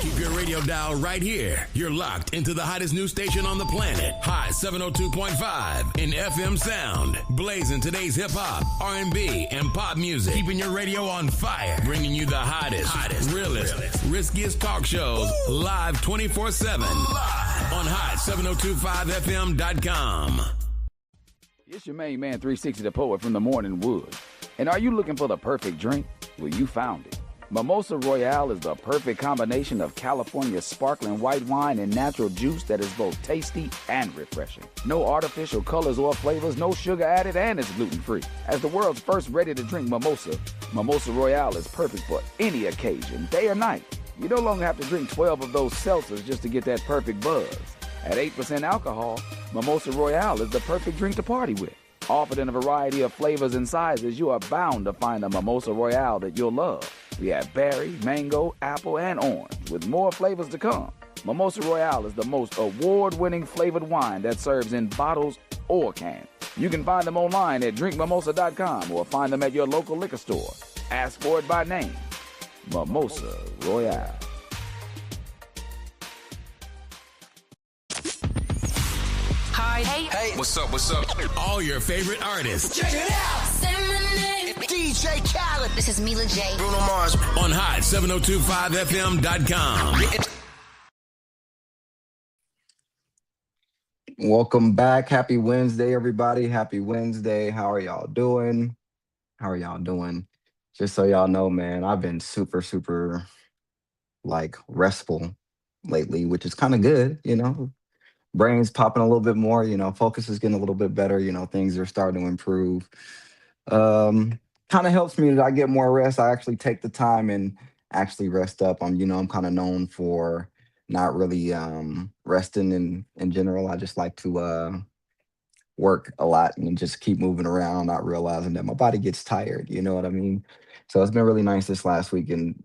Keep your radio dial right here. You're locked into the hottest news station on the planet. Hot 702.5 in FM sound. Blazing today's hip hop, R&B, and pop music. Keeping your radio on fire. Bringing you the hottest, realest, riskiest talk shows live 24/7 on hot7025fm.com. It's your main man 360 the Poet from the Morning Wood. And are you looking for the perfect drink? Well, you found it. Mimosa Royale is the perfect combination of California's sparkling white wine and natural juice that is both tasty and refreshing. No artificial colors or flavors, no sugar added, and it's gluten-free. As the world's first ready-to-drink mimosa, Mimosa Royale is perfect for any occasion, day or night. You no longer have to drink 12 of those seltzers just to get that perfect buzz. At 8% alcohol, Mimosa Royale is the perfect drink to party with. Offered in a variety of flavors and sizes, you are bound to find a Mimosa Royale that you'll love. We have berry, mango, apple, and orange, with more flavors to come. Mimosa Royale is the most award-winning flavored wine that serves in bottles or cans. You can find them online at drinkmimosa.com or find them at your local liquor store. Ask for it by name. Mimosa Royale. Hi. Hey. What's up? All your favorite artists. Check it out. Say my name. DJ Khaled. This is Mila J. Bruno Mars. On hot7025fm.com. Welcome back. Happy Wednesday, everybody. Happy Wednesday. How are y'all doing? Just so y'all know, man, I've been super, restful lately, which is kind of good, Brain's popping a little bit more, focus is getting a little bit better, things are starting to improve. Kind of helps me that I get more rest. I actually take the time and actually rest up. I'm kind of known for not really resting in general. I just like to work a lot and just keep moving around, not realizing that my body gets tired, you know what I mean? So it's been really nice this last weekend.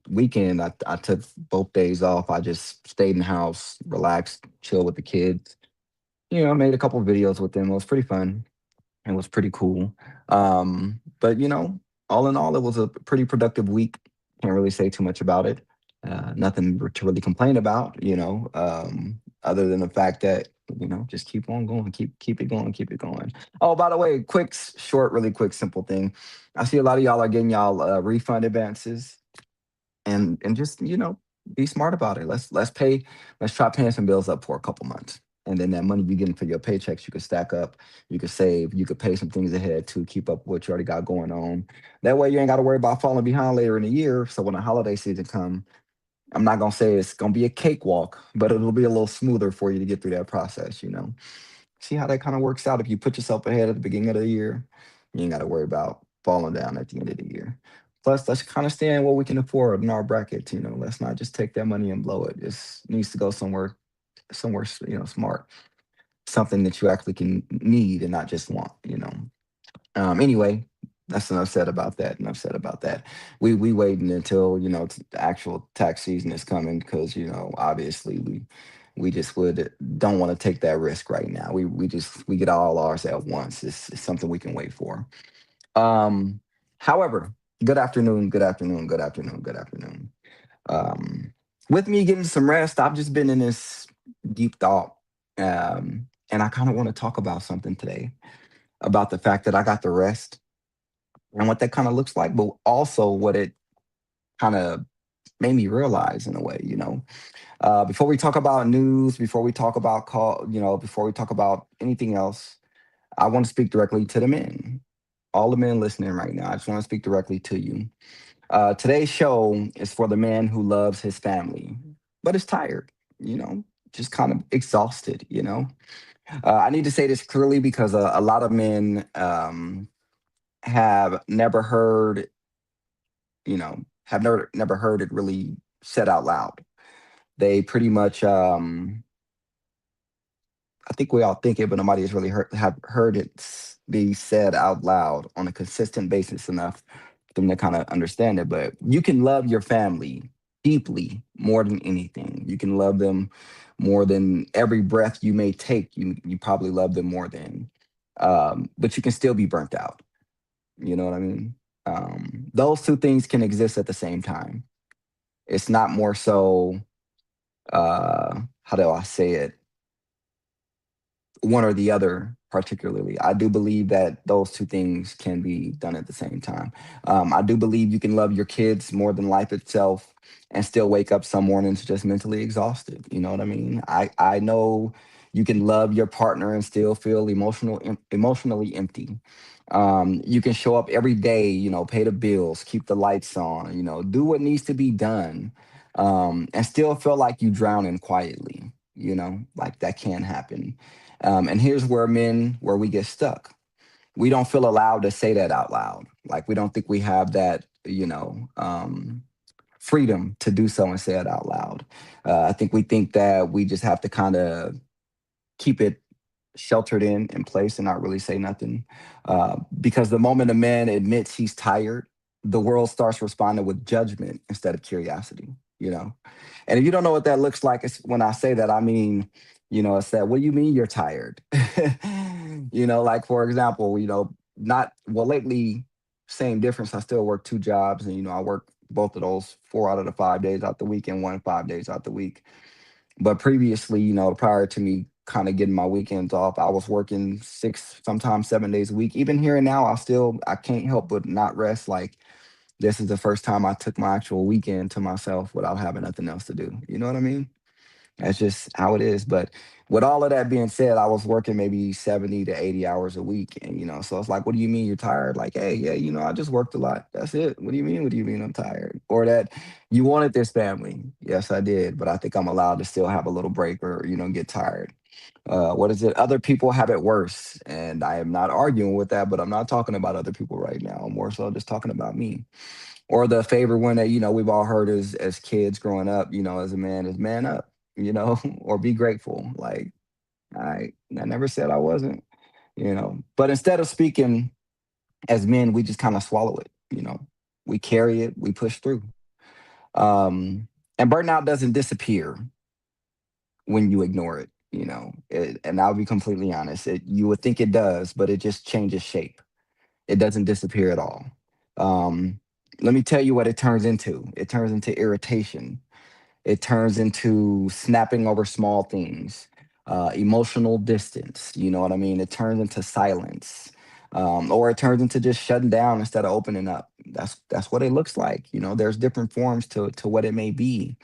I took both days off. I just stayed in the house, relaxed, chill with the kids. I made a couple of videos with them. It was pretty fun. It was pretty cool. But all in all, it was a pretty productive week. Can't really say too much about it. Nothing to really complain about, other than the fact that, just keep on going, keep it going. Oh, by the way, really quick, simple thing. I see a lot of y'all are getting y'all refund advances, and just be smart about it. Let's try paying some bills up for a couple months, and then that money you're getting for your paychecks, you could stack up, you could save, you could pay some things ahead to keep up with what you already got going on. That way you ain't got to worry about falling behind later in the year. So when the holiday season comes, I'm not going to say it's going to be a cakewalk, but it'll be a little smoother for you to get through that process, See how that kind of works out. If you put yourself ahead at the beginning of the year, you ain't got to worry about falling down at the end of the year. Plus, let's kind of stay in what we can afford in our brackets, Let's not just take that money and blow it. It needs to go somewhere, smart. Something that you actually can need and not just want, Anyway, that's enough said about that. We waiting until the actual tax season is coming because obviously we just don't want to take that risk right now. We get all ours at once. It's something we can wait for. However, good afternoon. With me getting some rest, I've just been in this deep thought, and I kind of want to talk about something today about the fact that I got the rest and what that kind of looks like, but also what it kind of made me realize in a way, before we talk about news, before we talk about before we talk about anything else, I want to speak directly to the men, all the men listening right now. I just want to speak directly to you. Today's show is for the man who loves his family, but is tired, just kind of exhausted, I need to say this clearly because a lot of men have never heard, never heard it really said out loud. They pretty much, I think we all think it, but nobody has really have heard it be said out loud on a consistent basis enough for them to kind of understand it. But you can love your family deeply more than anything. You can love them more than every breath you may take. You probably love them more than, but you can still be burnt out. You know what I mean? Those two things can exist at the same time. It's not more so how do I say it? One or the other particularly. I do believe that those two things can be done at the same time. I do believe you can love your kids more than life itself and still wake up some mornings just mentally exhausted. You know what I mean? I know you can love your partner and still feel emotionally empty. You can show up every day, pay the bills, keep the lights on, do what needs to be done, and still feel like you drowning quietly. Like that can happen. And here's where we get stuck. We don't feel allowed to say that out loud. Like we don't think we have that, freedom to do so and say it out loud. I think we think that we just have to kind of keep it sheltered in place and not really say nothing. Because the moment a man admits he's tired, the world starts responding with judgment instead of curiosity, you know? And if you don't know what that looks like, it's when I say that, I mean, it's that, what do you mean you're tired? Like for example, not, well, lately, same difference. I still work two jobs and, I work both of those 4 out of the 5 days out the week and 1 5 days out the week. But previously, prior to me kind of getting my weekends off, I was working 6, sometimes 7 days a week. Even here and now, I can't help but not rest. Like this is the first time I took my actual weekend to myself without having nothing else to do. You know what I mean? That's just how it is. But with all of that being said, I was working maybe 70 to 80 hours a week. And, so it's like, what do you mean you're tired? Like, hey, yeah, I just worked a lot. That's it. What do you mean? What do you mean I'm tired? Or that you wanted this family. Yes, I did. But I think I'm allowed to still have a little break or, get tired. What is it? Other people have it worse. And I am not arguing with that, but I'm not talking about other people right now. I'm more so just talking about me. Or the favorite one that, we've all heard as kids growing up, as a man is man up, or be grateful. Like, I never said I wasn't, But instead of speaking as men, we just kind of swallow it. We carry it, we push through. And burnout doesn't disappear when you ignore and I'll be completely honest. You would think it does, but it just changes shape. It doesn't disappear at all. Um, Let me tell you what it turns into. It turns into irritation. It turns into snapping over small things, emotional distance. You know what I mean? It turns into silence, or it turns into just shutting down instead of opening up. That's what it looks like. There's different forms to what it may be.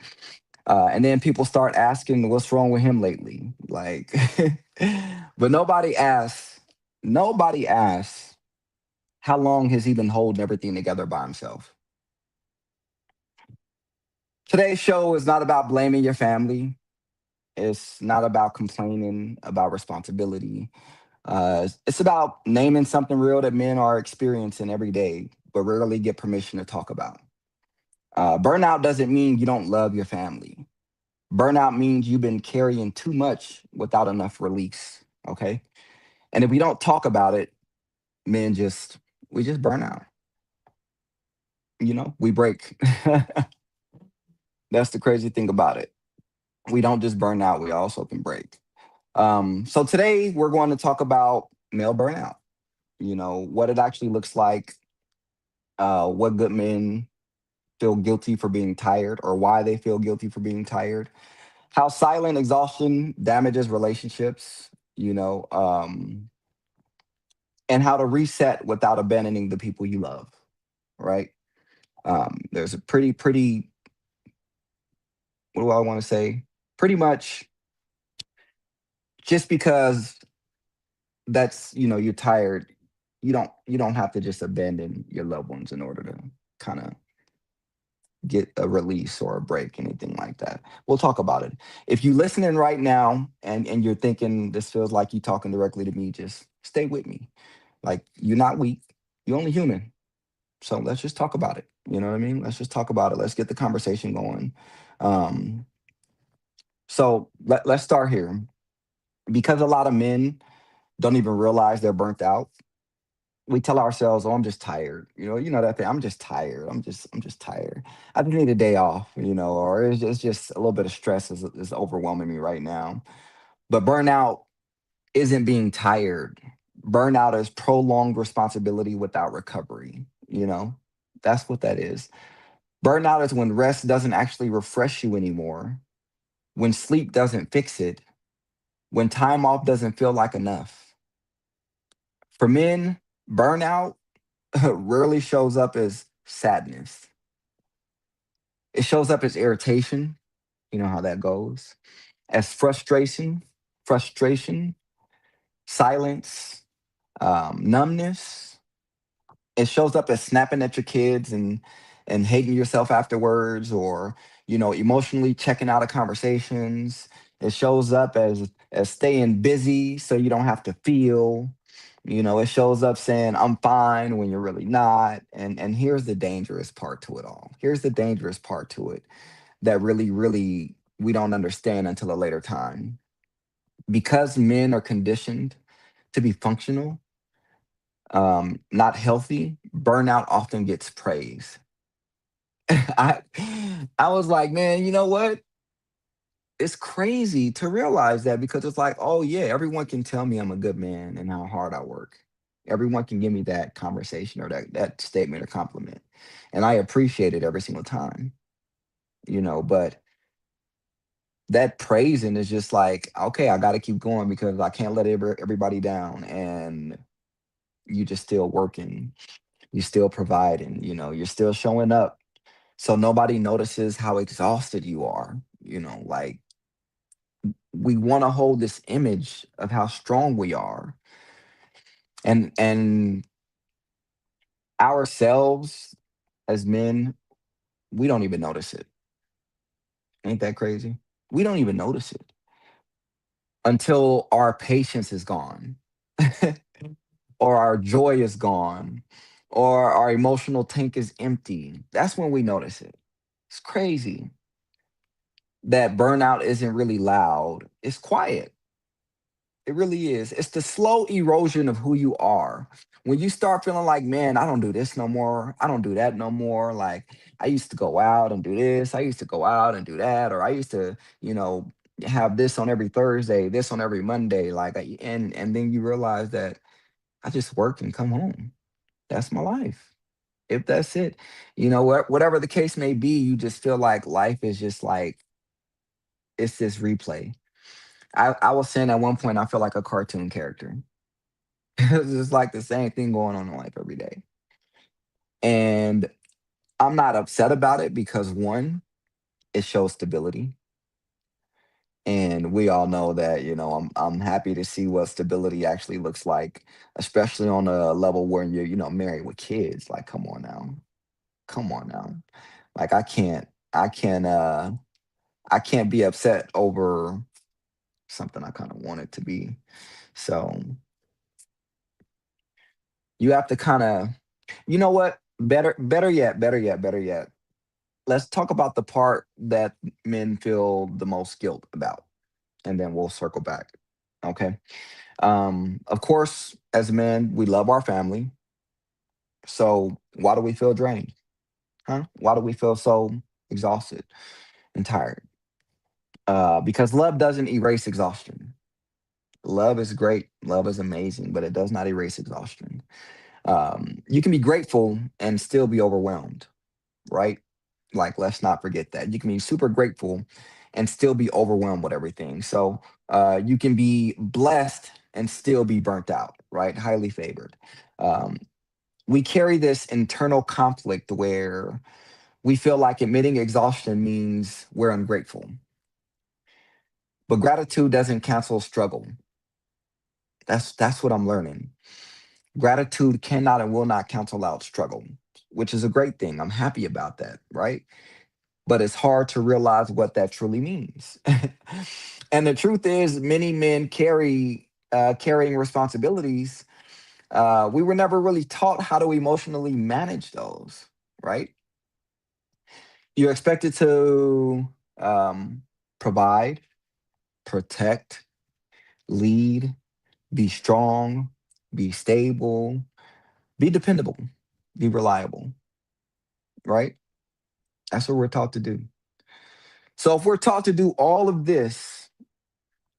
And then people start asking, "What's wrong with him lately?" Like, but Nobody asks, how long has he been holding everything together by himself? Today's show is not about blaming your family. It's not about complaining about responsibility. It's about naming something real that men are experiencing every day, but rarely get permission to talk about. Burnout doesn't mean you don't love your family. Burnout means you've been carrying too much without enough release. Okay. And if we don't talk about it, men we just burn out. We break. That's the crazy thing about it. We don't just burn out, we also can break. So today we're going to talk about male burnout, what it actually looks like, what good men feel guilty for being tired or why they feel guilty for being tired, how silent exhaustion damages relationships, and how to reset without abandoning the people you love, right? There's a pretty, what do I want to say? Pretty much just because you're tired, you don't have to just abandon your loved ones in order to kind of get a release or a break, anything like that. We'll talk about it. If you're listening right now and you're thinking this feels like you talking directly to me, just stay with me. Like, you're not weak, you're only human. So let's just talk about it. You know what I mean? Let's just talk about it. Let's get the conversation going. um let's start here. Because a lot of men don't even realize they're burnt out, we tell ourselves, "Oh, I'm just tired." That thing. I'm just tired. I'm just tired. I just need a day off. Or it's just a little bit of stress is overwhelming me right now. But burnout isn't being tired. Burnout is prolonged responsibility without recovery. That's what that is. Burnout is when rest doesn't actually refresh you anymore. when sleep doesn't fix it, when time off doesn't feel like enough. For men, burnout rarely shows up as sadness. It shows up as irritation. You know how that goes. As frustration, silence, numbness. It shows up as snapping at your kids and hating yourself afterwards, or emotionally checking out of conversations. It shows up as staying busy so you don't have to feel. It shows up saying I'm fine when you're really not. And here's the dangerous part to it all. Here's the dangerous part to it that really we don't understand until a later time. Because men are conditioned to be functional, not healthy, burnout often gets praise. I I was like, man, you know what? It's crazy to realize that, because it's like, oh yeah, everyone can tell me I'm a good man and how hard I work. Everyone can give me that conversation or that statement or compliment. And I appreciate it every single time, but that praising is just like, okay, I gotta keep going because I can't let everybody down. And you just still working, you still providing, you're still showing up. So nobody notices how exhausted you are. Like, we want to hold this image of how strong we are, and ourselves as men, we don't even notice it. Ain't that crazy? We don't even notice it until our patience is gone, or our joy is gone, or our emotional tank is empty. That's when we notice it. It's crazy that burnout isn't really loud. It's quiet. It really is. It's the slow erosion of who you are. When you start feeling like, man, I don't do this no more. I don't do that no more. Like, I used to go out and do this. I used to go out and do that. Or I used to, have this on every Thursday, this on every Monday. Like, and then you realize that I just work and come home. That's my life. If that's it, whatever the case may be, you just feel like life is just like, it's this replay. I was saying at one point, I feel like a cartoon character. It's just like the same thing going on in life every day. And I'm not upset about it because, one, it shows stability. And we all know that, I'm happy to see what stability actually looks like, especially on a level where you're, married with kids. Like, come on now. Come on now. Like, I can't be upset over something I kind of want it to be. So you have to kind of, you know what? Better yet. Let's talk about the part that men feel the most guilt about, and then we'll circle back. Okay. Of course, as men, we love our family. So why do we feel drained? Huh? Why do we feel so exhausted and tired? Because love doesn't erase exhaustion. Love is great. Love is amazing, but it does not erase exhaustion. You can be grateful and still be overwhelmed, right? Like, let's not forget that. You can be super grateful and still be overwhelmed with everything. So you can be blessed and still be burnt out, right? Highly favored. Um, we carry this internal conflict where we feel like admitting exhaustion means we're ungrateful. But gratitude doesn't cancel struggle. That's what I'm learning. Gratitude cannot and will not cancel out struggle, which is a great thing. I'm happy about that, right? But it's hard to realize what that truly means. And the truth is, many men carrying responsibilities. We were never really taught how to emotionally manage those, right? You're expected to provide, protect, lead, be strong, be stable, be dependable, be reliable, right? That's what we're taught to do. So if we're taught to do all of this,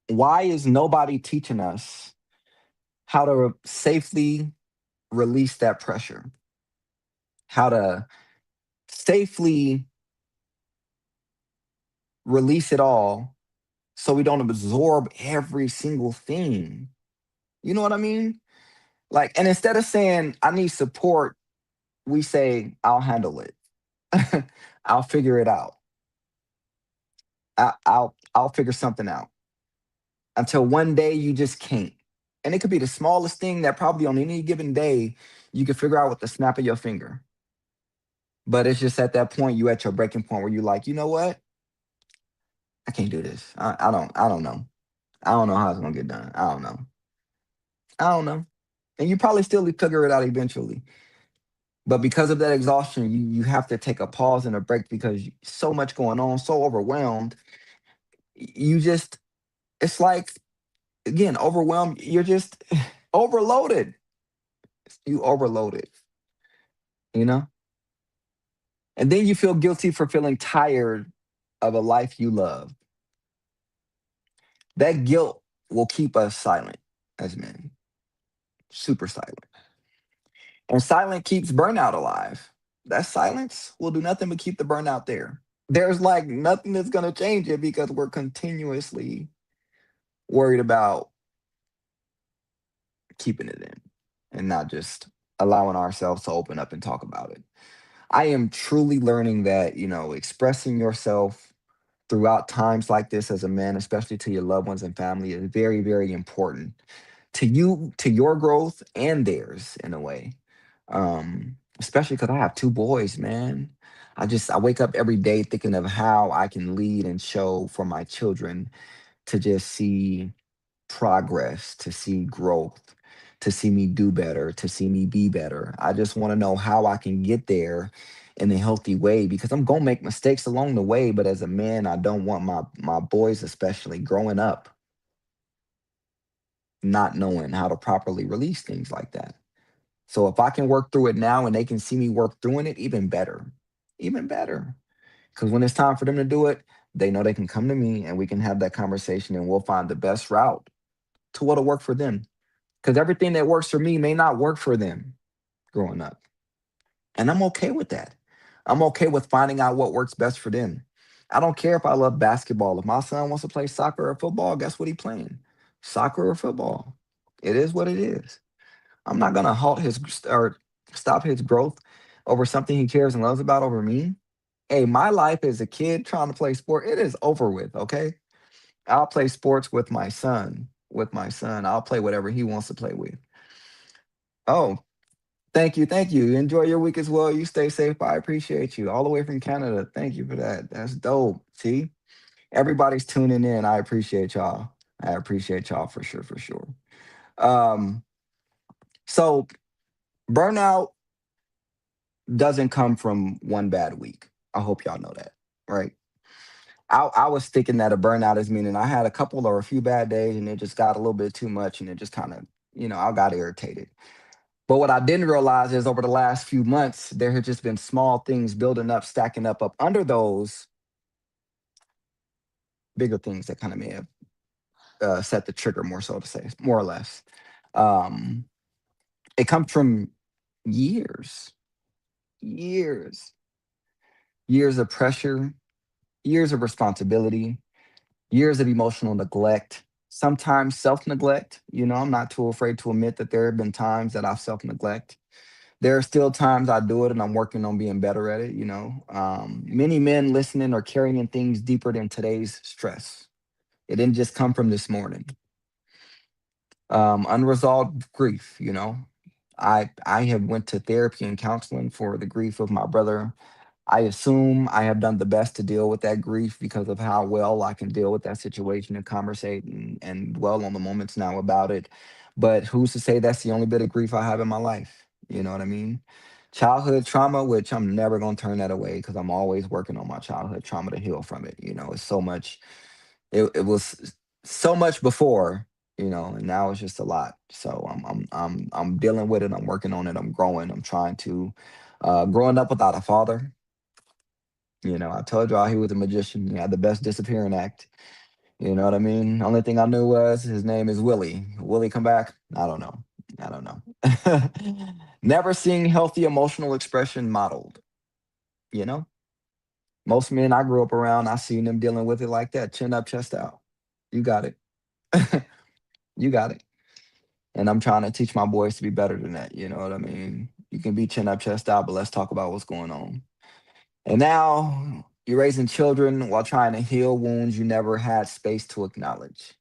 why is nobody teaching us how to safely release that pressure? How to safely release it all so we don't absorb every single thing. You know what I mean? Like, and instead of saying, I need support, we say, I'll handle it. I'll figure it out. I'll figure something out until one day you just can't. And it could be the smallest thing that probably on any given day you can figure out with the snap of your finger. But it's just at that point you at your breaking point where you're like, you know what? I can't do this. I don't know. I don't know how it's gonna get done. I don't know. I don't know. And you probably still figure it out eventually. But because of that exhaustion, you have to take a pause and a break because so much going on, so overwhelmed. You just it's like again, overwhelmed, you're just overloaded. You overloaded, you know? And then you feel guilty for feeling tired of a life you love. That guilt will keep us silent as men, super silent. And silent keeps burnout alive. That silence will do nothing but keep the burnout there. There's like nothing that's going to change it because we're continuously worried about keeping it in and not just allowing ourselves to open up and talk about it. I am truly learning that, expressing yourself throughout times like this as a man, especially to your loved ones and family, is very, very important to you, to your growth and theirs in a way. Especially because I have two boys, man. I wake up every day thinking of how I can lead and show for my children to just see progress, to see growth, to see me do better, to see me be better. I just want to know how I can get there in a healthy way because I'm gonna make mistakes along the way. But as a man, I don't want my boys, especially growing up, not knowing how to properly release things like that. So if I can work through it now and they can see me work through it, even better, even better. Because when it's time for them to do it, they know they can come to me and we can have that conversation and we'll find the best route to what'll work for them. Because everything that works for me may not work for them growing up. And I'm okay with that. I'm okay with finding out what works best for them. I don't care if I love basketball. If my son wants to play soccer or football, guess what he's playing? Soccer or football. It is what it is. I'm not gonna halt his or stop his growth over something he cares and loves about over me. Hey, my life as a kid trying to play sport, it is over with, okay? I'll play sports with my son. With my son. I'll play whatever he wants to play with. Oh, thank you, thank you. Enjoy your week as well. You stay safe. I appreciate you. All the way from Canada. Thank you for that. That's dope. See? Everybody's tuning in. I appreciate y'all. I appreciate y'all for sure, for sure. Um, so burnout doesn't come from one bad week. I hope y'all know that, right? I was thinking that a burnout is meaning I had a couple or a few bad days and it just got a little bit too much and it just kind of, I got irritated. But what I didn't realize is over the last few months, there had just been small things building up, stacking up under those bigger things that kind of may have set the trigger, more so to say, more or less. Um, it comes from years, years, years of pressure, years of responsibility, years of emotional neglect, sometimes self neglect. I'm not too afraid to admit that there have been times that I've self neglect. There are still times I do it and I'm working on being better at it. Many men listening are carrying things deeper than today's stress. It didn't just come from this morning. Unresolved grief. I have went to therapy and counseling for the grief of my brother. I assume I have done the best to deal with that grief because of how well I can deal with that situation and conversate and dwell on the moments now about it. But who's to say that's the only bit of grief I have in my life? You know what I mean? Childhood trauma, which I'm never going to turn that away because I'm always working on my childhood trauma to heal from it. It's so much, it was so much before, and now it's just a lot. So I'm dealing with it. I'm working on it. I'm growing. I'm trying to, growing up without a father. I told y'all he was a magician. He had the best disappearing act. You know what I mean? Only thing I knew was his name is Willie. Will he come back? I don't know. I don't know. Never seeing healthy emotional expression modeled. You know, most men I grew up around, I seen them dealing with it like that, chin up, chest out. You got it. You got it. And I'm trying to teach my boys to be better than that. You know what I mean? You can be chin up, chest out, but let's talk about what's going on. And now you're raising children while trying to heal wounds you never had space to acknowledge.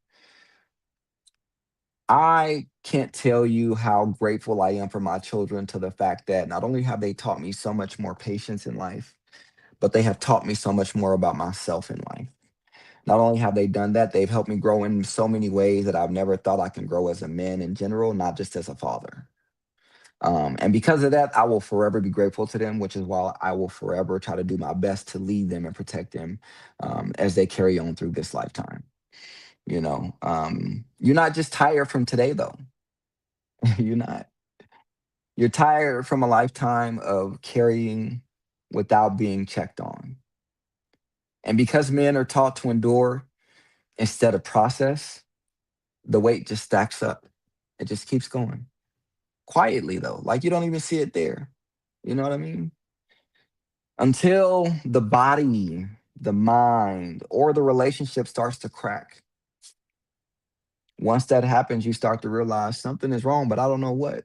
I can't tell you how grateful I am for my children to the fact that not only have they taught me so much more patience in life, but they have taught me so much more about myself in life. Not only have they done that, they've helped me grow in so many ways that I've never thought I can grow as a man in general, not just as a father. And because of that, I will forever be grateful to them, which is why I will forever try to do my best to lead them and protect them as they carry on through this lifetime. You're not just tired from today, though. You're not. You're tired from a lifetime of carrying without being checked on. And because men are taught to endure instead of process, the weight just stacks up. It just keeps going quietly, though. Like you don't even see it there. You know what I mean? Until the body, the mind, or the relationship starts to crack. Once that happens, you start to realize something is wrong, but I don't know what.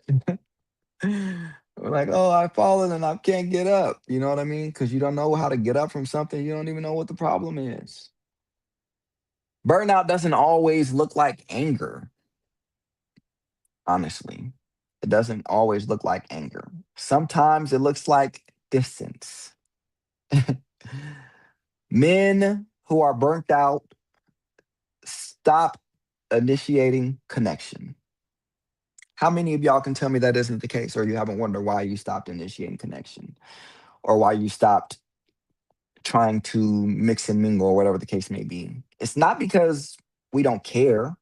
We're like, oh, I've fallen and I can't get up. You know what I mean? Because you don't know how to get up from something. You don't even know what the problem is. Burnout doesn't always look like anger, honestly. It doesn't always look like anger. Sometimes it looks like distance. Men who are burnt out stop initiating connection. How many of y'all can tell me that isn't the case, or you haven't wondered why you stopped initiating connection, or why you stopped trying to mix and mingle, or whatever the case may be? It's not because we don't care,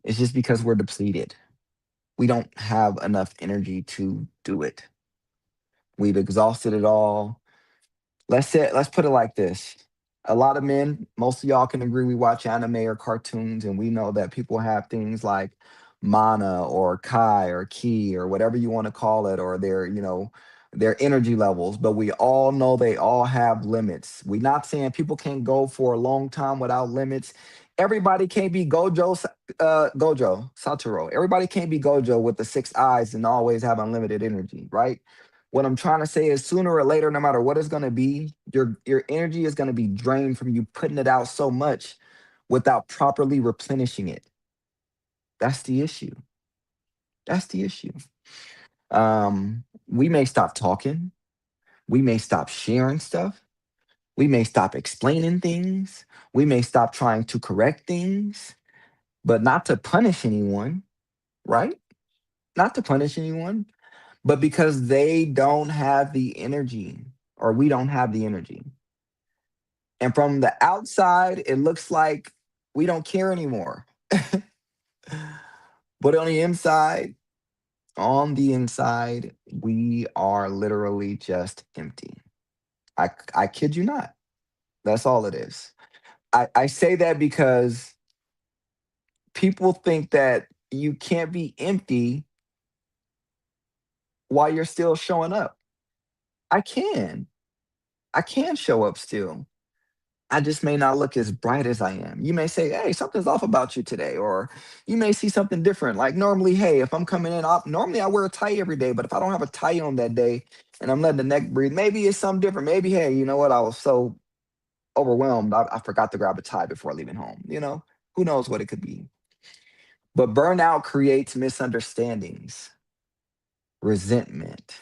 it's just because we're depleted. We don't have enough energy to do it. We've exhausted it all. Let's put it like this. A lot of men, most of y'all can agree, we watch anime or cartoons, and we know that people have things like mana or kai or ki or whatever you want to call it, or their energy levels, but we all know they all have limits. We're not saying people can't go for a long time without limits. Everybody can't be Gojo Satoru. Everybody can't be Gojo with the six eyes and always have unlimited energy, right? What I'm trying to say is sooner or later, no matter what it's going to be, your energy is going to be drained from you putting it out so much without properly replenishing it. That's the issue. That's the issue. We may stop talking. We may stop sharing stuff. We may stop explaining things. We may stop trying to correct things, but not to punish anyone, right? Not to punish anyone, but because they don't have the energy, or we don't have the energy. And from the outside, it looks like we don't care anymore. But on the inside, we are literally just empty. I kid you not. That's all it is. I say that because people think that you can't be empty while you're still showing up. I can. I can show up still. I just may not look as bright as I am. You may say, hey, something's off about you today. Or you may see something different. Like normally, hey, if I'm coming in, normally I wear a tie every day, but if I don't have a tie on that day and I'm letting the neck breathe, maybe it's something different. Maybe, hey, you know what? I was so overwhelmed. I forgot to grab a tie before leaving home. Who knows what it could be. But burnout creates misunderstandings, resentment,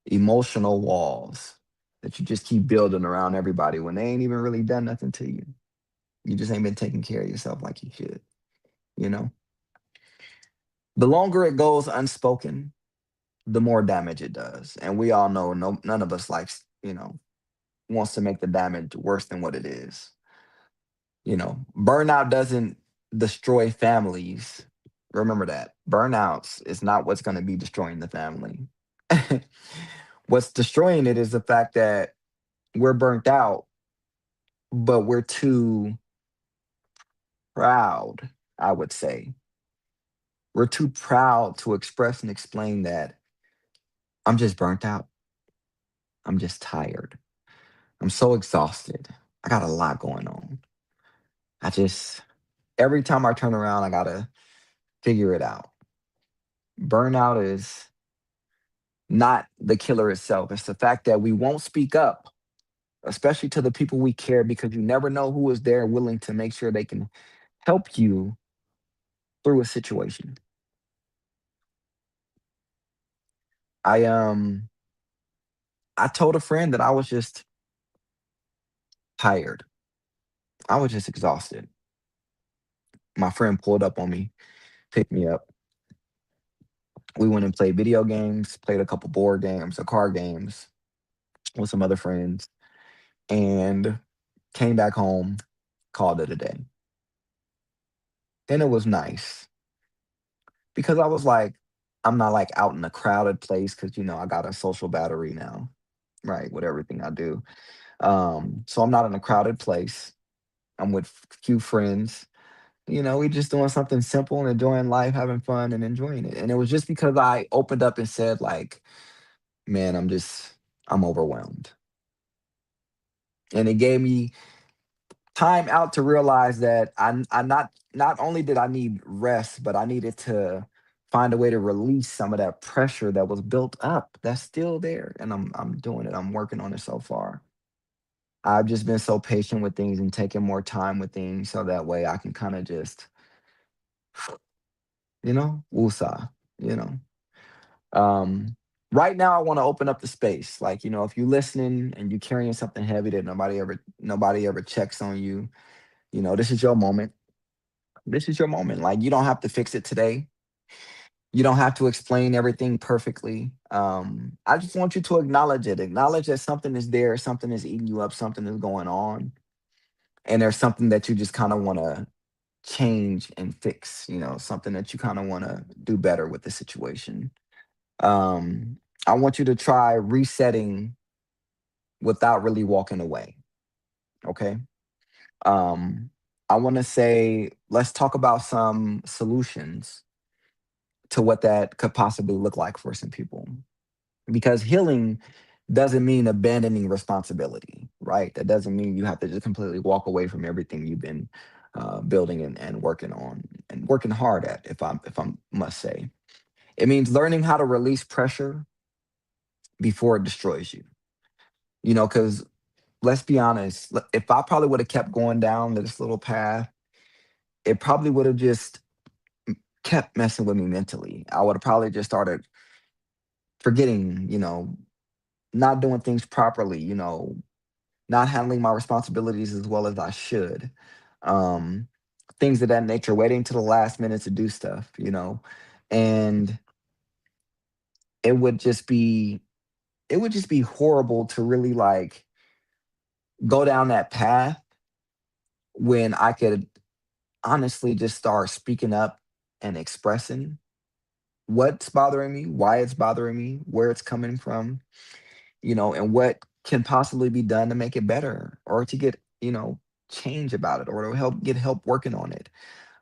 emotional walls that you just keep building around everybody when they ain't even really done nothing to you. You just ain't been taking care of yourself like you should, you know? The longer it goes unspoken, the more damage it does. And we all know none of us likes, wants to make the damage worse than what it is. Burnout doesn't destroy families. Remember that. Burnouts is not what's going to be destroying the family. What's destroying it is the fact that we're burnt out, but we're too proud, I would say. We're too proud to express and explain that I'm just burnt out. I'm just tired. I'm so exhausted. I got a lot going on. I just, Every time I turn around, I gotta figure it out. Burnout is not the killer itself. It's the fact that we won't speak up, especially to the people we care, because you never know who is there willing to make sure they can help you through a situation. I I told a friend that I was just tired. I was just exhausted. My friend pulled up on me, picked me up. We went and played video games, played a couple board games or card games with some other friends, and came back home, called it a day. And it was nice because I was like, I'm not like out in a crowded place because I got a social battery now, right? With everything I do. So I'm not in a crowded place. I'm with few friends. We just doing something simple and enjoying life, having fun and enjoying it. And it was just because I opened up and said, like, man, I'm overwhelmed. And it gave me time out to realize that I not only did I need rest, but I needed to find a way to release some of that pressure that was built up that's still there. And I'm doing it. I'm working on it so far. I've just been so patient with things and taking more time with things so that way I can kind of just, woosah, you know. Um, right now I want to open up the space. Like, if you're listening and you're carrying something heavy that nobody ever checks on you, this is your moment. This is your moment. Like, you don't have to fix it today. You don't have to explain everything perfectly. I just want you to acknowledge it. Acknowledge that something is there, something is eating you up, something is going on, and there's something that you just kind of want to change and fix. Something that you kind of want to do better with the situation. I want you to try resetting without really walking away. Okay. Um, I want to say, let's talk about some solutions to what that could possibly look like for some people. Because healing doesn't mean abandoning responsibility, right? That doesn't mean you have to just completely walk away from everything you've been building and working on and working hard at, if I must say. It means learning how to release pressure before it destroys you. Because let's be honest, if I probably would have kept going down this little path, it probably would have just kept messing with me mentally. I would have probably just started forgetting, not doing things properly, not handling my responsibilities as well as I should. Um, Things of that nature, waiting to the last minute to do stuff. And it would just be it would just be horrible to really like go down that path when I could honestly just start speaking up and expressing what's bothering me, why it's bothering me, where it's coming from, and what can possibly be done to make it better or to get, change about it or to help working on it.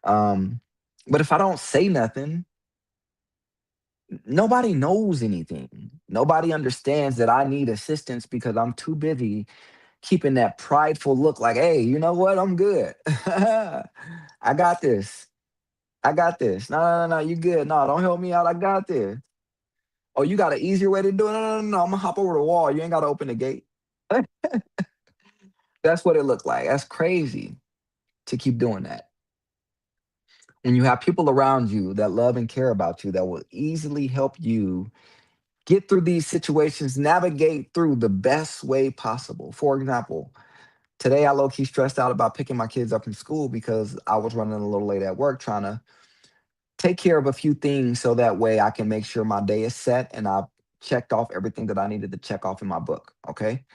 Um, but if I don't say nothing, nobody knows anything. Nobody understands that I need assistance because I'm too busy keeping that prideful look like, hey, you know what? I'm good. I got this. I got this. No, no, no, no, you good. No, don't help me out. I got this. Oh, you got an easier way to do it? No, no, no, no. I'm gonna hop over the wall. You ain't gotta open the gate. That's what it looked like. That's crazy to keep doing that. When you have people around you that love and care about you that will easily help you get through these situations, navigate through the best way possible. For example, today I low key stressed out about picking my kids up from school because I was running a little late at work trying to take care of a few things so that way I can make sure my day is set and I've checked off everything that I needed to check off in my book. Okay.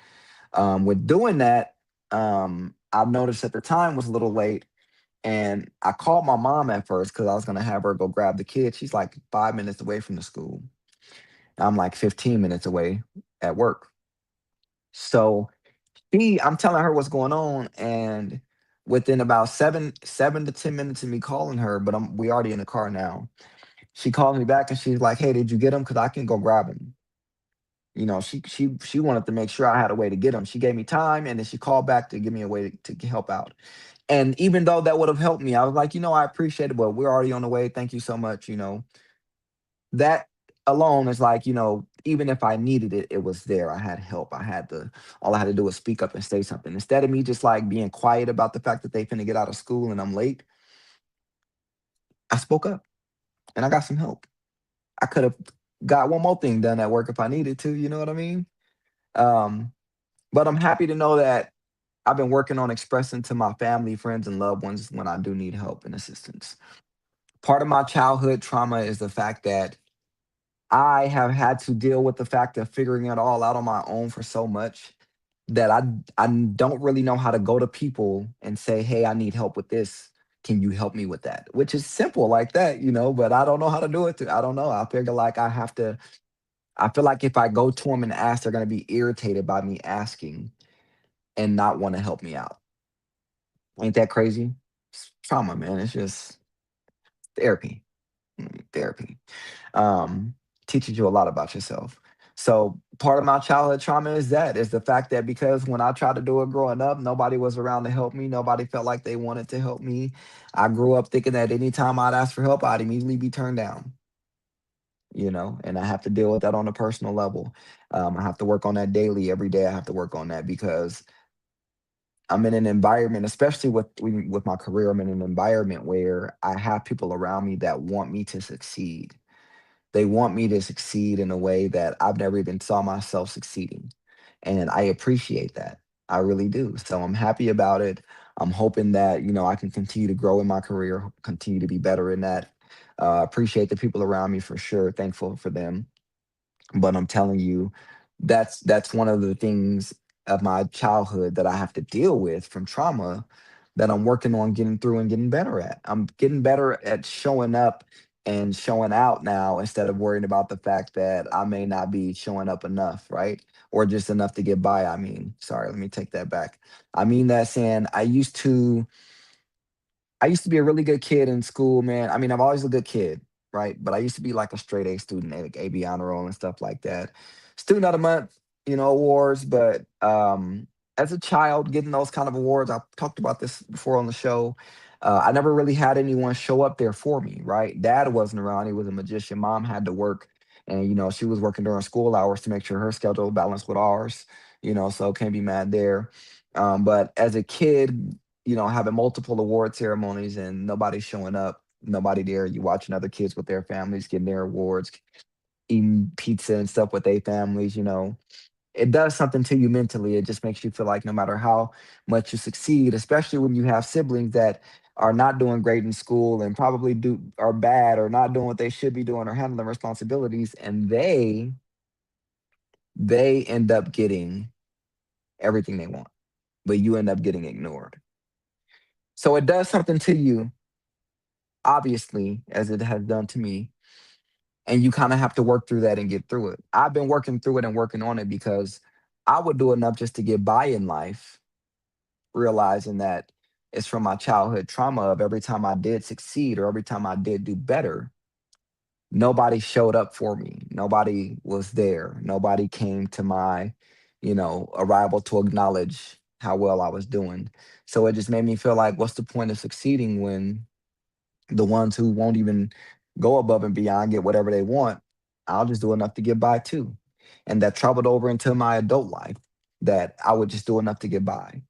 With doing that, I've noticed that the time was a little late. And I called my mom at first because I was going to have her go grab the kid. She's like 5 minutes away from the school. I'm like 15 minutes away at work. So I'm telling her what's going on. And within about 7 to 10 minutes of me calling her, but we already in the car now. She called me back and she's like, hey, did you get him? Because I can go grab him. She wanted to make sure I had a way to get them. She gave me time, and then she called back to give me a way to help out. And even though that would have helped me, I was like, I appreciate it, but we're already on the way. Thank you so much. That alone is like, even if I needed it, it was there. I had help. All I had to do was speak up and say something. Instead of me just like being quiet about the fact that they finna get out of school and I'm late, I spoke up and I got some help. I could have got one more thing done at work if I needed to, you know what I mean? Um, but I'm happy to know that I've been working on expressing to my family, friends, and loved ones when I do need help and assistance. Part of my childhood trauma is the fact that I have had to deal with the fact of figuring it all out on my own for so much that I don't really know how to go to people and say, "Hey, I need help with this. Can you help me with that?" Which is simple like that, but I don't know how to do it. I don't know. I figure like I have to. I feel like if I go to them and ask, they're going to be irritated by me asking and not want to help me out. Ain't that crazy? It's trauma, man. It's just therapy. Therapy. um, Teaches you a lot about yourself. So part of my childhood trauma is the fact that because when I tried to do it growing up, nobody was around to help me. Nobody felt like they wanted to help me. I grew up thinking that anytime I'd ask for help, I'd immediately be turned down. And I have to deal with that on a personal level. I have to work on that daily, every day. I have to work on that because I'm in an environment, especially with my career. I'm in an environment where I have people around me that want me to succeed. They want me to succeed in a way that I've never even saw myself succeeding. And I appreciate that. I really do. So I'm happy about it. I'm hoping that, I can continue to grow in my career, continue to be better in that. Appreciate the people around me for sure. Thankful for them. But I'm telling you, that's one of the things of my childhood that I have to deal with from trauma that I'm working on getting through and getting better at. I'm getting better at showing up and showing out now instead of worrying about the fact that I may not be showing up enough, right? Or just enough to get by. I mean, sorry, let me take that back. I mean that saying I used to be a really good kid in school, man. I mean, I'm always a good kid, right? But I used to be like a straight A student, like AB honor roll and stuff like that. Student of the month, awards. But as a child, getting those kind of awards, I've talked about this before on the show. I never really had anyone show up there for me, right? Dad wasn't around; he was a magician. Mom had to work, and she was working during school hours to make sure her schedule balanced with ours. So can't be mad there. But as a kid, having multiple award ceremonies and nobody showing up, nobody there. You watching other kids with their families getting their awards, eating pizza and stuff with their families. It does something to you mentally. It just makes you feel like no matter how much you succeed, especially when you have siblings that are not doing great in school and probably do are bad or not doing what they should be doing or handling responsibilities, and they end up getting everything they want, but you end up getting ignored. So it does something to you, obviously, as it has done to me. And you kind of have to work through that and get through it. I've been working through it and working on it because I would do enough just to get by in life, realizing that it's from my childhood trauma of every time I did succeed or every time I did do better, nobody showed up for me. Nobody was there. Nobody came to my, arrival to acknowledge how well I was doing. So it just made me feel like, what's the point of succeeding when the ones who won't even go above and beyond get whatever they want, I'll just do enough to get by too. And that traveled over into my adult life that I would just do enough to get by.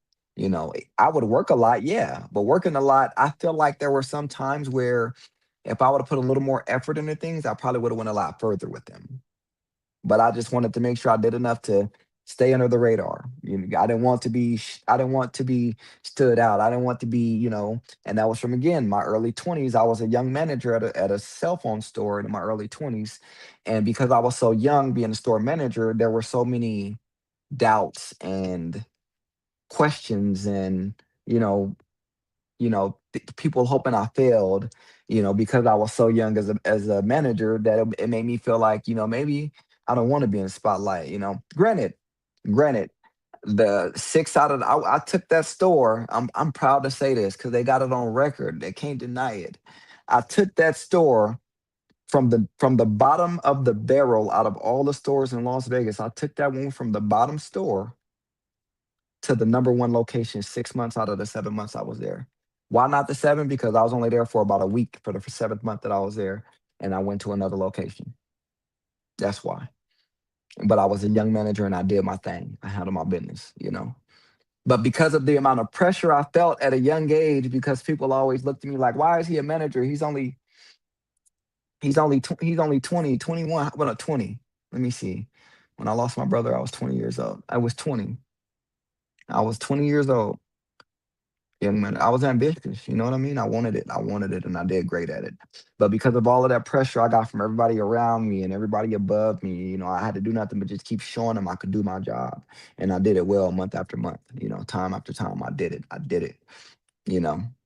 I would work a lot, yeah, but working a lot, I feel like there were some times where if I would have put a little more effort into things, I probably would have went a lot further with them. But I just wanted to make sure I did enough to stay under the radar. I didn't want to be stood out. I didn't want to be, and that was from again my early 20s. I was a young manager at a cell phone store in my early 20s. And because I was so young being a store manager, there were so many doubts and questions and, you know, people hoping I failed, because I was so young as a manager that it made me feel like, maybe I don't want to be in the spotlight. Granted, the six out of I took that store. I'm proud to say this because they got it on record. They can't deny it. I took that store from the bottom of the barrel out of all the stores in Las Vegas. I took that one from the bottom store to the number one location 6 months out of the 7 months I was there. Why not the seven? Because I was only there for about a week for the seventh month that I was there, and I went to another location. That's why. But I was a young manager and I did my thing. I handled my business. But because of the amount of pressure I felt at a young age, because people always looked at me like, why is he a manager? He's only 20, 21. Well, no, 20. Let me see. When I lost my brother, I was 20 years old. I was 20. I was 20 years old. Young man, I was ambitious. You know what I mean? I wanted it. I wanted it, and I did great at it. But because of all of that pressure I got from everybody around me and everybody above me, I had to do nothing but just keep showing them I could do my job, and I did it well month after month. Time after time, I did it. I did it.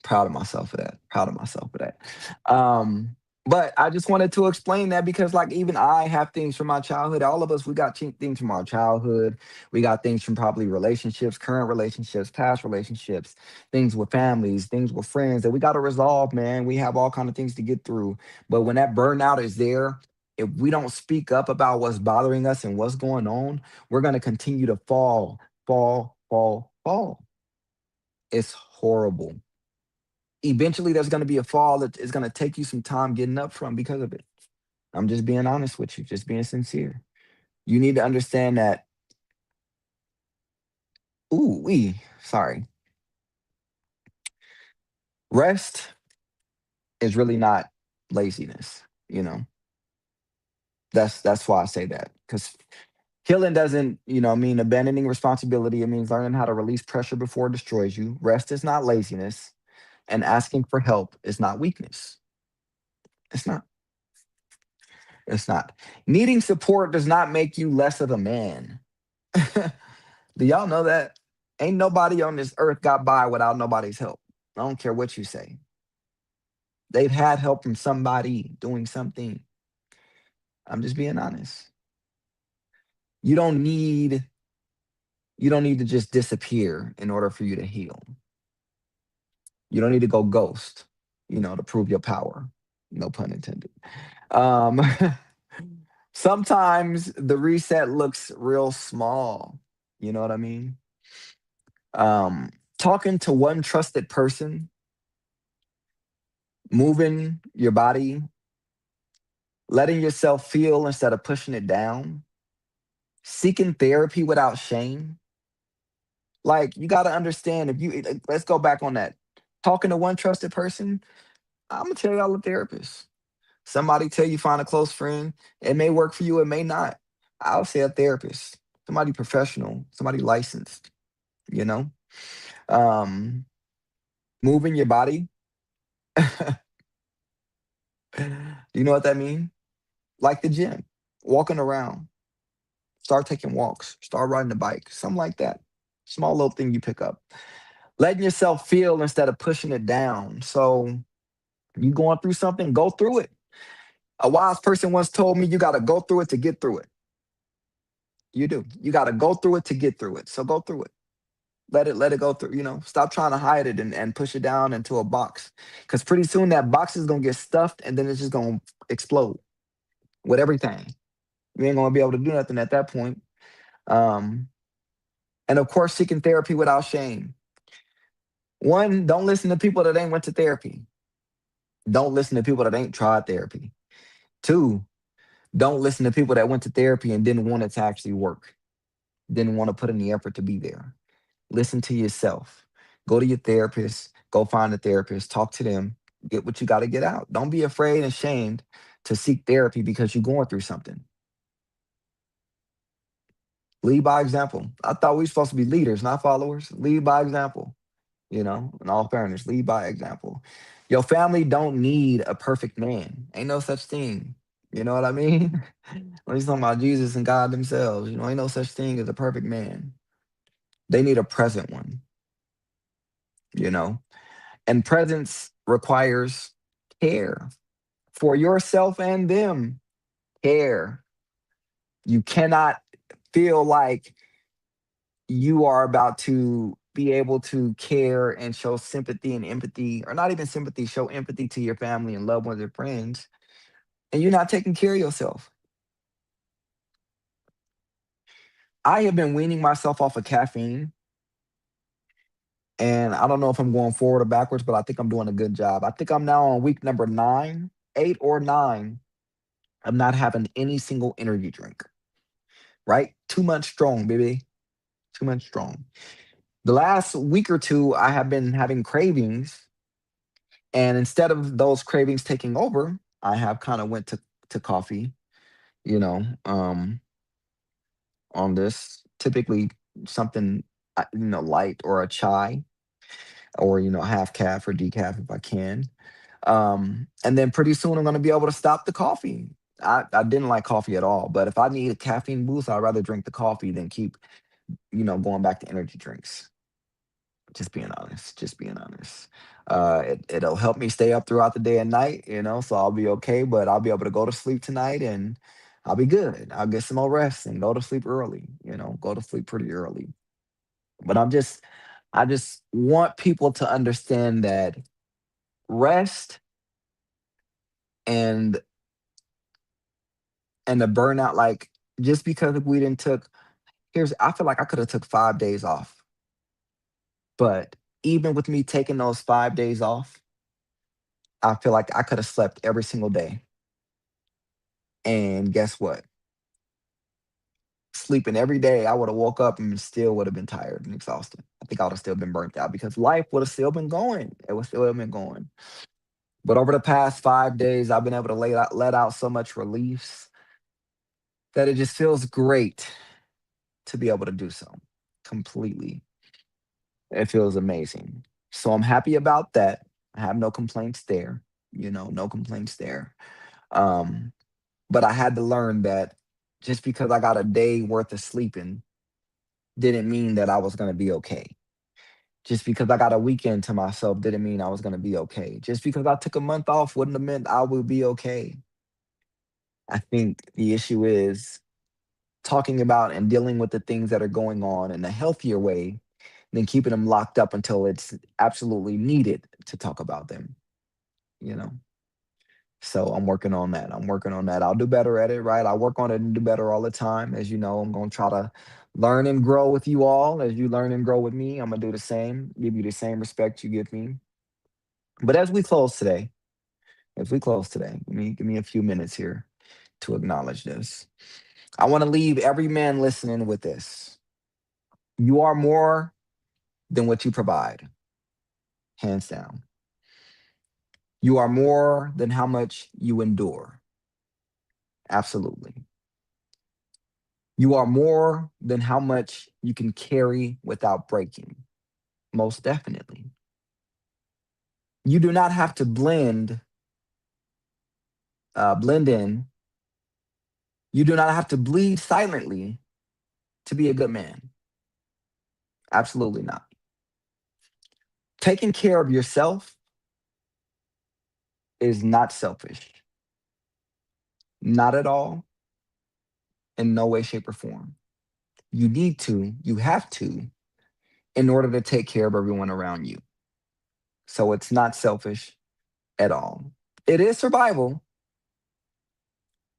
Proud of myself for that. Proud of myself for that. Um, but I just wanted to explain that because, like, even I have things from my childhood. All of us, we got things from our childhood. We got things from probably relationships, current relationships, past relationships, things with families, things with friends that we got to resolve, man. We have all kind of things to get through. But when that burnout is there, if we don't speak up about what's bothering us and what's going on, we're going to continue to fall, fall, fall, fall. It's horrible. Eventually there's going to be a fall that is going to take you some time getting up from because of it. I'm just being honest with you, just being sincere. You need to understand that, ooh, sorry, rest is really not laziness. You know, that's why I say that, because healing doesn't, mean abandoning responsibility. It means learning how to release pressure before it destroys you. Rest is not laziness, and asking for help is not weakness. It's not. It's not. Needing support does not make you less of a man. Do y'all know that? Ain't nobody on this earth got by without nobody's help. I don't care what you say. They've had help from somebody doing something. I'm just being honest. You don't need you don't need to just disappear in order for you to heal. You don't need to go ghost, to prove your power. No pun intended. Um Sometimes the reset looks real small. You know what I mean? Talking to one trusted person, moving your body, letting yourself feel instead of pushing it down, seeking therapy without shame. Like, you got to understand, if you let's go back on that. Talking to one trusted person, I'm gonna tell y'all, a therapist. Somebody tell you find a close friend. It may work for you, it may not. I'll say a therapist, somebody professional, somebody licensed. You know, um, moving your body. Do you know what that means? Like the gym, walking around, start taking walks, start riding a bike, something like that. Small little thing you pick up. Letting yourself feel instead of pushing it down. So, you going through something, go through it. A wise person once told me you got to go through it to get through it. You do. You got to go through it to get through it. So go through it. Let it go through. Stop trying to hide it and push it down into a box. Because pretty soon that box is gonna get stuffed and then it's just gonna explode with everything. You ain't gonna be able to do nothing at that point. Um, and of course, seeking therapy without shame. One, don't listen to people that ain't went to therapy. Don't listen to people that ain't tried therapy. Two, don't listen to people that went to therapy and didn't want it to actually work, didn't want to put in the effort to be there. Listen to yourself. Go to your therapist, go find a therapist, talk to them, get what you got to get out. Don't be afraid and ashamed to seek therapy because you're going through something. Lead by example. I thought we were supposed to be leaders, not followers. Lead by example. In all fairness, lead by example. Your family don't need a perfect man. Ain't no such thing. You know what I mean? When he's talking about Jesus and God themselves, ain't no such thing as a perfect man. They need a present one, you know? And presence requires care for yourself and them. Care. You cannot feel like you are about to be able to care and show sympathy and empathy, or not even sympathy, show empathy to your family and loved ones and friends and you're not taking care of yourself. I have been weaning myself off of caffeine, and I don't know if I'm going forward or backwards, but I think I'm doing a good job. I think I'm now on week number 9, 8 or 9 of not having any single energy drink, right? 2 months strong, baby. 2 months strong. The last week or two, I have been having cravings, and instead of those cravings taking over, I have kind of went to coffee, you know, on this. Typically something light or a chai or half calf or decaf if I can. And then pretty soon I'm going to be able to stop the coffee. I didn't like coffee at all, but if I need a caffeine boost, I'd rather drink the coffee than keep going back to energy drinks. Just being honest, just being honest. It'll help me stay up throughout the day and night, so I'll be okay, but I'll be able to go to sleep tonight and I'll be good. I'll get some more rest and go to sleep early, go to sleep pretty early. But I just want people to understand that rest and the burnout, like, just because if we didn't took here's I feel like I could have took 5 days off. But even with me taking those 5 days off, I feel like I could have slept every single day. And guess what? Sleeping every day, I would have woke up and still would have been tired and exhausted. I think I would have still been burnt out because life would have still been going. It would still have been going. But over the past 5 days, I've been able to let out so much release that it just feels great to be able to do so completely. It feels amazing. So I'm happy about that. I have no complaints there, no complaints there. Um, but I had to learn that just because I got a day worth of sleeping didn't mean that I was going to be okay. Just because I got a weekend to myself didn't mean I was going to be okay. Just because I took a month off wouldn't have meant I would be okay. I think the issue is talking about and dealing with the things that are going on in a healthier way than keeping them locked up until it's absolutely needed to talk about them, you know? So I'm working on that. I'm working on that. I'll do better at it, right? I work on it and do better all the time. As you know, I'm going to try to learn and grow with you all. As you learn and grow with me, I'm going to do the same, give you the same respect you give me. But as we close today, give me a few minutes here to acknowledge this. I want to leave every man listening with this. You are more than what you provide, hands down. You are more than how much you endure. Absolutely. You are more than how much you can carry without breaking. Most definitely. You do not have to blend in. You do not have to bleed silently to be a good man. Absolutely not. Taking care of yourself is not selfish. Not at all, in no way, shape, or form. You have to, in order to take care of everyone around you. So it's not selfish at all. It is survival,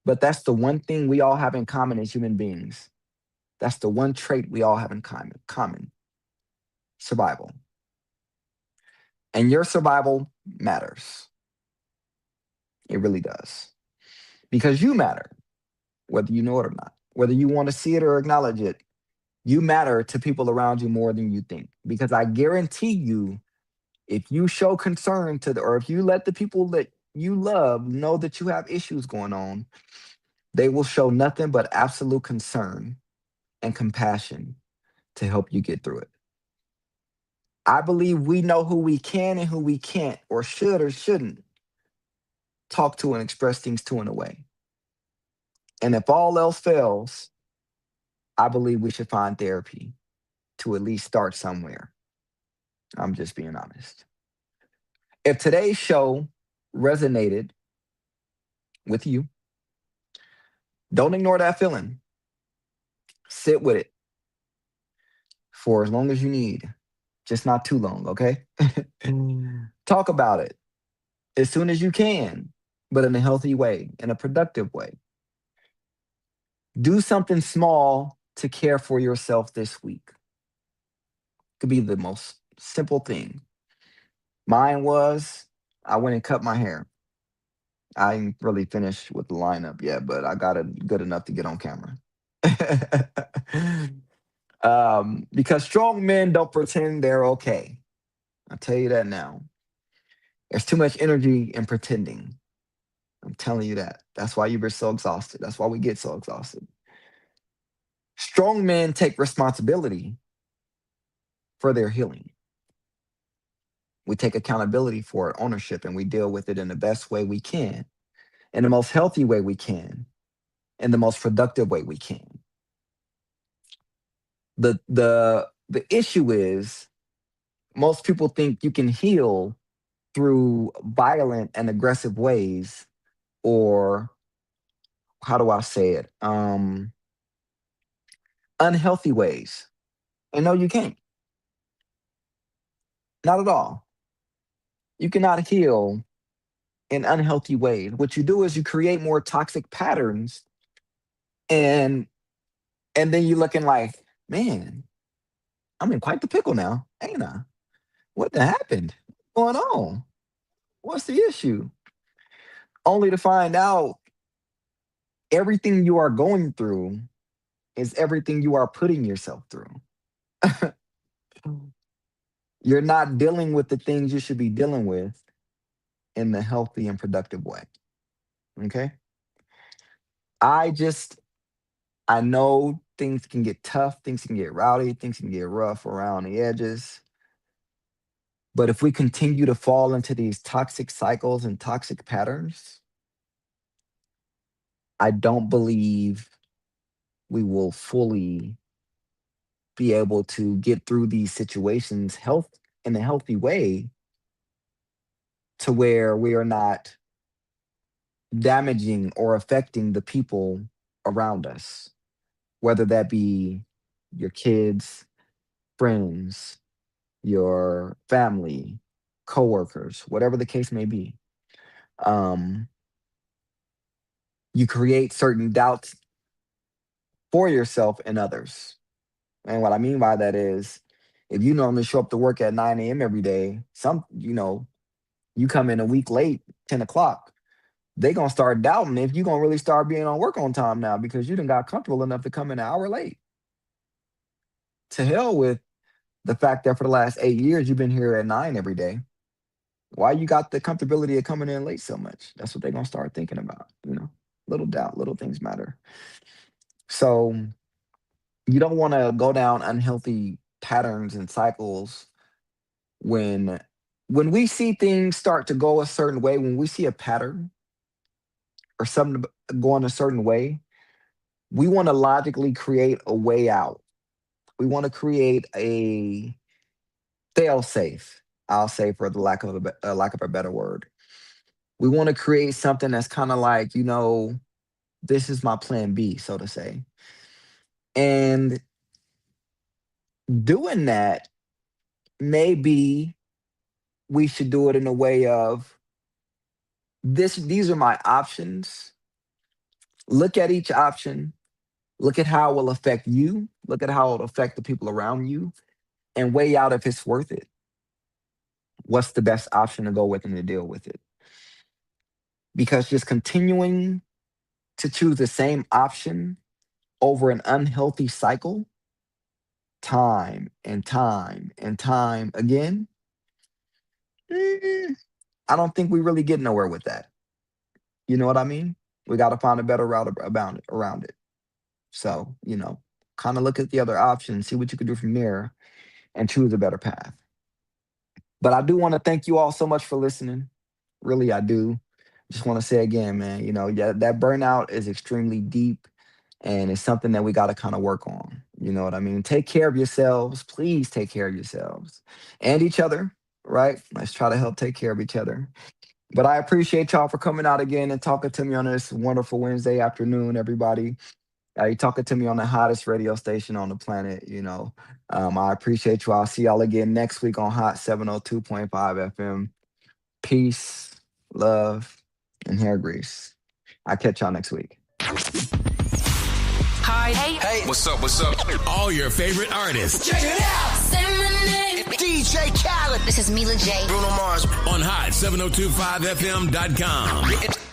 but that's the one thing we all have in common as human beings. That's the one trait we all have in common survival. And your survival matters. It really does. Because you matter, whether you know it or not, whether you want to see it or acknowledge it. You matter to people around you more than you think. Because I guarantee you, if you show concern or if you let the people that you love know that you have issues going on, they will show nothing but absolute concern and compassion to help you get through it. I believe we know who we can and who we can't, or should or shouldn't talk to and express things to in a way. And if all else fails, I believe we should find therapy to at least start somewhere. I'm just being honest. If today's show resonated with you, don't ignore that feeling. Sit with it for as long as you need, just not too long, okay? Talk about it as soon as you can. but in a healthy way, in a productive way. Do something small to care for yourself this week. Could be the most simple thing. Mine was I went and cut my hair. I ain't really finished with the lineup yet, but I got it good enough to get on camera. Because strong men don't pretend they're okay. I'll tell you that now. There's too much energy in pretending. I'm telling you that. That's why you were so exhausted. That's why we get so exhausted. Strong men take responsibility for their healing. We take accountability for it, ownership, and we deal with it in the best way we can, in the most healthy way we can, in the most productive way we can. The issue is most people think you can heal through violent and aggressive ways, or how do I say it? Unhealthy ways. And no, you can't. Not at all. You cannot heal in unhealthy ways. What you do is you create more toxic patterns, and then you're looking like, man, I'm in quite the pickle now, ain't I? What the happened? What's going on? What's the issue? Only to find out everything you are going through is everything you are putting yourself through. You're not dealing with the things you should be dealing with in the healthy and productive way. Okay. I just, I know things can get tough, things can get rowdy, things can get rough around the edges. But if we continue to fall into these toxic cycles and toxic patterns, I don't believe we will fully be able to get through these situations health in a healthy way, to where we are not damaging or affecting the people around us, whether that be your kids, friends, your family, coworkers, whatever the case may be. Um, you create certain doubts for yourself and others. And what I mean by that is, if you normally show up to work at 9 a.m. every day, you come in a week late, 10 o'clock, they gonna start doubting if you gonna really start being on work on time now, because you done got comfortable enough to come in an hour late. To hell with the fact that for the last 8 years you've been here at 9 every day. Why you got the comfortability of coming in late so much? That's what they're gonna start thinking about. Little doubt, little things matter. So you don't want to go down unhealthy patterns and cycles when when we see things start to go a certain way, when we see a pattern or something going a certain way, we want to logically create a way out. We want to create a fail safe. I'll say, for the lack of a better word. We want to create something that's kind of like, this is my plan B, so to say. And doing that, maybe we should do it in a way of, these are my options. Look at each option, look at how it will affect you, look at how it'll affect the people around you, and weigh out if it's worth it. What's the best option to go with and to deal with it? Because just continuing to choose the same option over an unhealthy cycle, time and time and time again, mm, I don't think we really get nowhere with that. You know what I mean? We got to find a better route around it. So, kind of look at the other options, see what you can do from there, and choose a better path. But I do want to thank you all so much for listening. Really, I do. Just want to say again, man, yeah, that burnout is extremely deep, and it's something that we got to kind of work on. You know what I mean? Take care of yourselves. Please take care of yourselves and each other, right? Let's try to help take care of each other. But I appreciate y'all for coming out again and talking to me on this wonderful Wednesday afternoon, everybody. You're talking to me on the hottest radio station on the planet. I appreciate you. I'll see y'all again next week on Hot 702.5 FM. Peace, love, and hair grease. I'll catch y'all next week. Hi. Hey. What's up? All your favorite artists. Check it out. Say my name. DJ Khaled. This is Mila J. Bruno Mars. On hot 7025fm.com.